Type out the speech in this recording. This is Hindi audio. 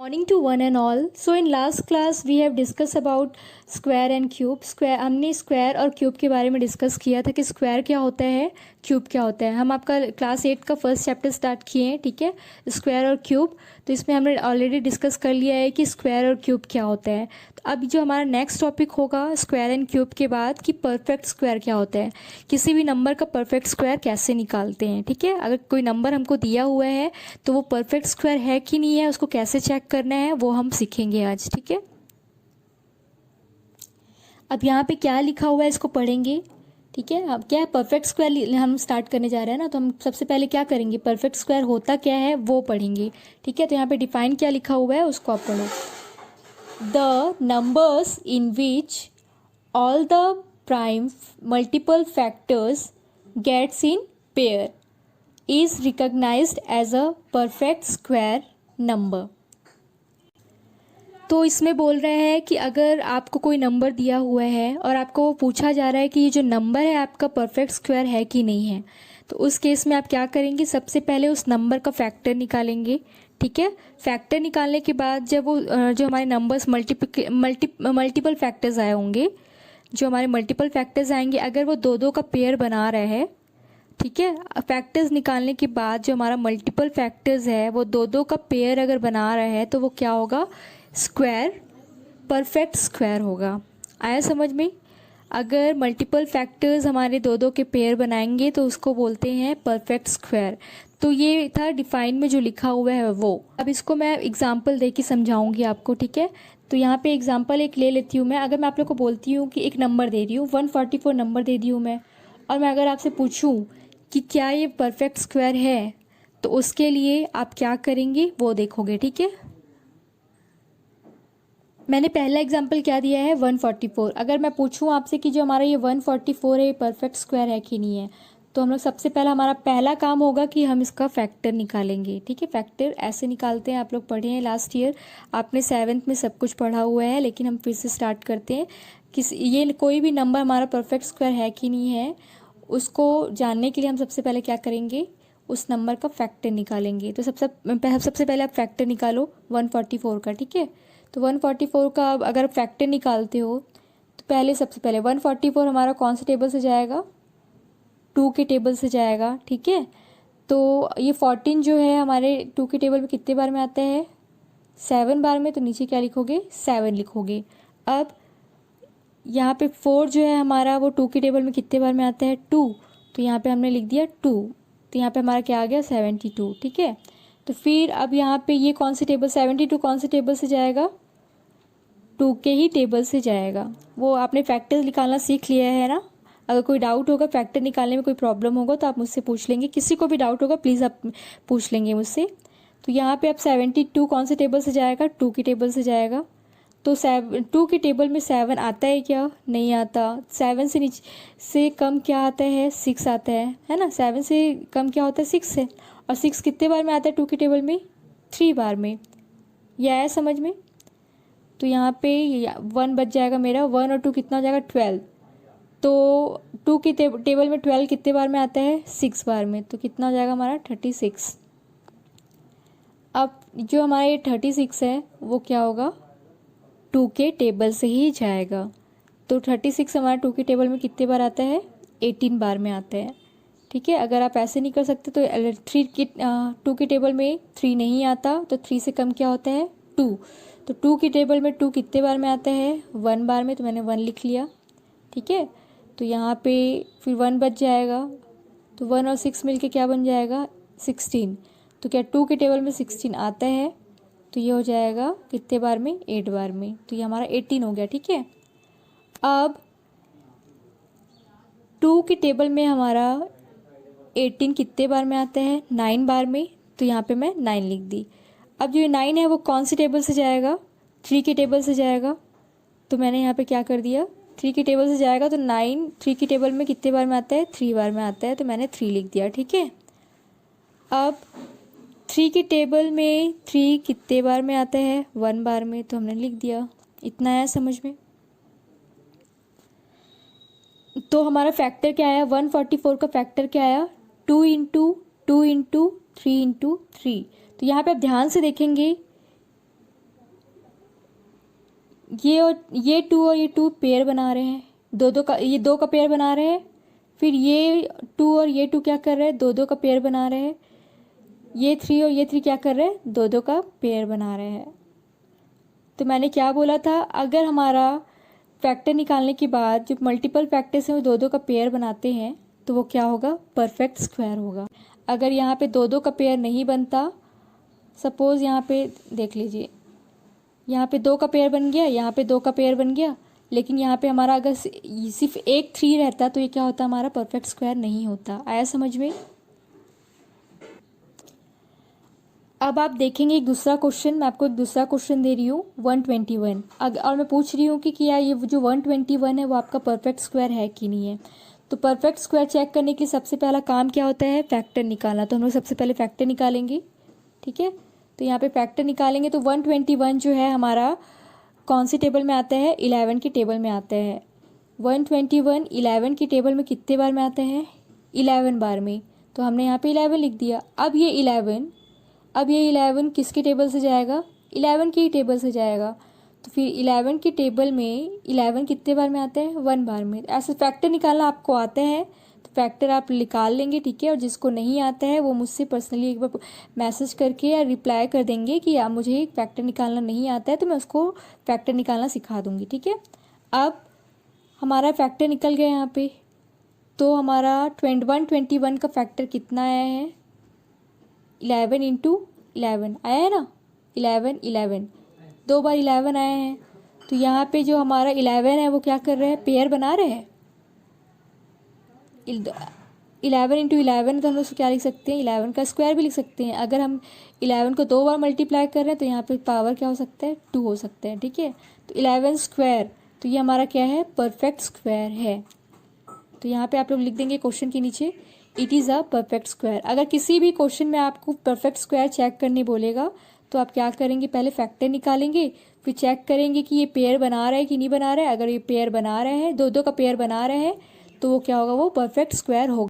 Morning to one and all. So in last class we have discuss about square and cube. Square हमने स्क्वायर और क्यूब के बारे में डिस्कस किया था कि स्क्वायर क्या होता है, क्यूब क्या होता है। हम आपका क्लास 8 का फर्स्ट चैप्टर स्टार्ट किए हैं, ठीक है, स्क्वायर और क्यूब। तो इसमें हमने ऑलरेडी डिस्कस कर लिया है कि स्क्वायर और क्यूब क्या होता है। तो अब जो हमारा नेक्स्ट टॉपिक होगा स्क्वायर एंड क्यूब के बाद कि परफेक्ट स्क्वायर क्या होता है, किसी भी नंबर का परफेक्ट स्क्वायर कैसे निकालते हैं। ठीक है, अगर कोई नंबर हमको दिया हुआ है तो वो परफेक्ट स्क्वायर है कि नहीं है, उसको कैसे चेक करना है, वो हम सीखेंगे आज। ठीक है, अब यहाँ पे क्या लिखा हुआ है इसको पढ़ेंगे। ठीक है, अब क्या है, परफेक्ट स्क्वायर हम स्टार्ट करने जा रहे हैं ना, तो हम सबसे पहले क्या करेंगे, परफेक्ट स्क्वायर होता क्या है वो पढ़ेंगे। ठीक है, तो यहाँ पे डिफाइन क्या लिखा हुआ है उसको आप पढ़ो। The numbers in which all the prime multiple factors gets in pair is recognized as a perfect square number। तो इसमें बोल रहे हैं कि अगर आपको कोई नंबर दिया हुआ है और आपको पूछा जा रहा है कि ये जो नंबर है आपका परफेक्ट स्क्वायर है कि नहीं है, तो उस केस में आप क्या करेंगे, सबसे पहले उस नंबर का फैक्टर निकालेंगे। ठीक है, फैक्टर निकालने के बाद जब वो जो हमारे नंबर्स मल्टीपल फैक्टर्स आए होंगे, जो हमारे मल्टीपल फैक्टर्स आएंगे, अगर वो दो दो का पेयर बना रहे हैं, ठीक है, फैक्टर्स निकालने के बाद जो हमारा मल्टीपल फैक्टर्स है वो दो दो का पेयर अगर बना रहे हैं तो वो क्या होगा, स्क्वायर, परफेक्ट स्क्वायर होगा। आया समझ में? अगर मल्टीपल फैक्टर्स हमारे दो दो के पेयर बनाएंगे तो उसको बोलते हैं परफेक्ट स्क्वायर। तो ये था डिफाइन में जो लिखा हुआ है वो। अब इसको मैं एग्जांपल दे के समझाऊंगी आपको। ठीक है, तो यहाँ पे एग्जांपल एक ले लेती हूँ मैं। अगर मैं आप लोग को बोलती हूँ कि एक नंबर दे रही हूँ, 144 नंबर दे दी हूँ मैं, और मैं अगर आपसे पूछूँ कि क्या ये परफेक्ट स्क्वायर है, तो उसके लिए आप क्या करेंगे वो देखोगे। ठीक है, मैंने पहला एग्जाम्पल क्या दिया है, 144। अगर मैं पूछूं आपसे कि जो हमारा ये 144 है ये परफेक्ट स्क्वायर है कि नहीं है, तो हम लोग सबसे पहला हमारा पहला काम होगा कि हम इसका फैक्टर निकालेंगे। ठीक है, फैक्टर ऐसे निकालते हैं, आप लोग पढ़े हैं लास्ट ईयर, आपने 7th में सब कुछ पढ़ा हुआ है, लेकिन हम फिर से स्टार्ट करते हैं। ये कोई भी नंबर हमारा परफेक्ट स्क्वायर है कि नहीं है उसको जानने के लिए हम सबसे पहले क्या करेंगे, उस नंबर का फैक्टर निकालेंगे। तो सबसे पहले आप फैक्टर निकालो 144 का। ठीक है, तो 144 का अगर फैक्टर निकालते हो तो सबसे पहले 144 हमारा कौन से टेबल से जाएगा, 2 के टेबल से जाएगा। ठीक है, तो ये 14 जो है हमारे 2 के टेबल में कितने बार में आता है, 7 बार में, तो नीचे क्या लिखोगे, 7 लिखोगे। अब यहाँ पे 4 जो है हमारा वो 2 के टेबल में कितने बार में आता है, 2, तो यहाँ पे हमने लिख दिया 2, तो यहाँ पे हमारा क्या आ गया, 72। ठीक है, तो फिर अब यहाँ पे ये कौन से टेबल, 72 कौन से टेबल से जाएगा, 2 के ही टेबल से जाएगा। वो आपने फैक्टर निकालना सीख लिया है ना। अगर कोई डाउट होगा, फैक्टर निकालने में कोई प्रॉब्लम होगा तो आप मुझसे पूछ लेंगे, किसी को भी डाउट होगा प्लीज़ आप पूछ लेंगे मुझसे। तो यहाँ पे अब 72 कौन से टेबल से जाएगा, 2 के टेबल से जाएगा। तो 2 के टेबल में 7 आता है क्या, नहीं आता। 7 से नीचे से कम क्या आता है, 6 आता है ना। 7 से कम क्या होता है, 6 है। और 6 कितने बार में आता है 2 के टेबल में, 3 बार में। यह आया समझ में? तो यहाँ पे 1 बच जाएगा मेरा, 1 और 2 कितना हो जाएगा, 12। तो 2 की टेबल में 12 कितने बार में आता है, 6 बार में, तो कितना हो जाएगा हमारा 36। अब जो हमारा ये 36 है वो क्या होगा, 2 के टेबल से ही जाएगा। तो 36 हमारा 2 के टेबल में कितने बार आता है, 18 बार में आता है। ठीक है, अगर आप ऐसे नहीं कर सकते तो 2 के टेबल में 3 नहीं आता, तो 3 से कम क्या होता है, 2। तो 2 की टेबल में 2 कितने बार में आता है, 1 बार में, तो मैंने 1 लिख लिया। ठीक है, तो यहाँ पे फिर 1 बच जाएगा, तो 1 और 6 मिलके क्या बन जाएगा, 16। तो क्या 2 के टेबल में 16 आता है, तो ये हो जाएगा कितने बार में, 8 बार में, तो ये हमारा 18 हो गया। ठीक है, अब 2 के टेबल में हमारा 18 कितने बार में आता है, 9 बार में, तो यहाँ पे मैं 9 लिख दी। अब जो ये 9 है वो कौन सी टेबल से जाएगा, 3 के टेबल से जाएगा, तो मैंने यहाँ पे क्या कर दिया, 3 की टेबल से जाएगा, तो 9 3 की टेबल में कितने बार में आता है, 3 बार में आता है, तो मैंने 3 लिख दिया। ठीक है, अब 3 की टेबल में 3 कितने बार में आता है, 1 बार में, तो हमने लिख दिया। इतना आया समझ में? तो हमारा फैक्टर क्या आया, 144 का फैक्टर क्या आया, 2 इंटू 2 इंटू 3 इंटू 3। तो यहाँ पे आप ध्यान से देखेंगे ये टू और ये टू पेयर बना रहे हैं, ये दो का पेयर बना रहे हैं। फिर ये टू और ये टू क्या कर रहे हैं, दो दो का पेयर बना रहे हैं। ये थ्री और ये थ्री क्या कर रहे हैं, दो दो का पेयर बना रहे हैं। तो मैंने क्या बोला था, अगर हमारा फैक्टर निकालने के बाद जो मल्टीपल फैक्टर्स हैं वो दो दो का पेयर बनाते हैं तो वो क्या होगा, परफेक्ट स्क्वायर होगा। अगर यहाँ पे दो दो का पेयर नहीं बनता, सपोज़ यहाँ पे देख लीजिए, यहाँ पे दो का पेयर बन गया, यहाँ पे दो का पेयर बन गया, लेकिन यहाँ पे हमारा अगर सिर्फ एक थ्री रहता तो ये क्या होता, हमारा परफेक्ट स्क्वायर नहीं होता। आया समझ में? अब आप देखेंगे एक दूसरा क्वेश्चन, मैं आपको एक दूसरा क्वेश्चन दे रही हूँ 121। और मैं पूछ रही हूँ कि क्या ये जो 121 है वो आपका परफेक्ट स्क्वायर है कि नहीं है। तो परफेक्ट स्क्वायर चेक करने के लिए सबसे पहला काम क्या होता है, फैक्टर निकालना। तो हम लोग सबसे पहले फैक्टर निकालेंगे, ठीक है। तो यहाँ पे फैक्टर निकालेंगे तो 121 जो है हमारा कौन सी टेबल में आता है, 11 की टेबल में आता है। 121 11 की टेबल में कितने बार में आता है, 11 बार में। तो हमने यहाँ पे 11 लिख दिया। अब ये 11 किसकी टेबल से जाएगा, 11 की टेबल से जाएगा। तो फिर 11 की टेबल में 11 कितने बार में आते हैं, 1 बार में। ऐसे फैक्टर निकालना आपको आता है तो फैक्टर आप निकाल लेंगे, ठीक है। और जिसको नहीं आता है वो मुझसे पर्सनली एक बार मैसेज करके या रिप्लाई कर देंगे कि आप मुझे फैक्टर निकालना नहीं आता है, तो मैं उसको फैक्टर निकालना सिखा दूँगी, ठीक है। अब हमारा फैक्टर निकल गया यहाँ पे। तो हमारा 121 का फैक्टर कितना आया है, 11 इंटू 11 आया है ना, 11 दो बार 11 आए हैं। तो यहाँ पे जो हमारा 11 है वो क्या कर रहे हैं, पेयर बना रहे हैं। 11 इंटू 11 तो हम लोग क्या लिख सकते हैं, 11 का स्क्वायर भी लिख सकते हैं। अगर हम 11 को दो बार मल्टीप्लाई कर रहे हैं तो यहाँ पे पावर क्या हो सकता है, 2 हो सकते हैं, ठीक है। तो 11 स्क्वायर, तो ये हमारा क्या है, परफेक्ट स्क्वायर है। तो यहाँ पे आप लोग लिख देंगे क्वेश्चन के नीचे, it is a perfect square. अगर किसी भी क्वेश्चन में आपको परफेक्ट स्क्वायर चेक करने बोलेगा तो आप क्या करेंगे, पहले फैक्टर निकालेंगे, फिर चेक करेंगे कि ये पेयर बना रहा है कि नहीं बना रहा है। अगर ये पेयर बना रहे हैं, दो दो का पेयर बना रहे हैं तो वो क्या होगा, वो परफेक्ट स्क्वायर होगा।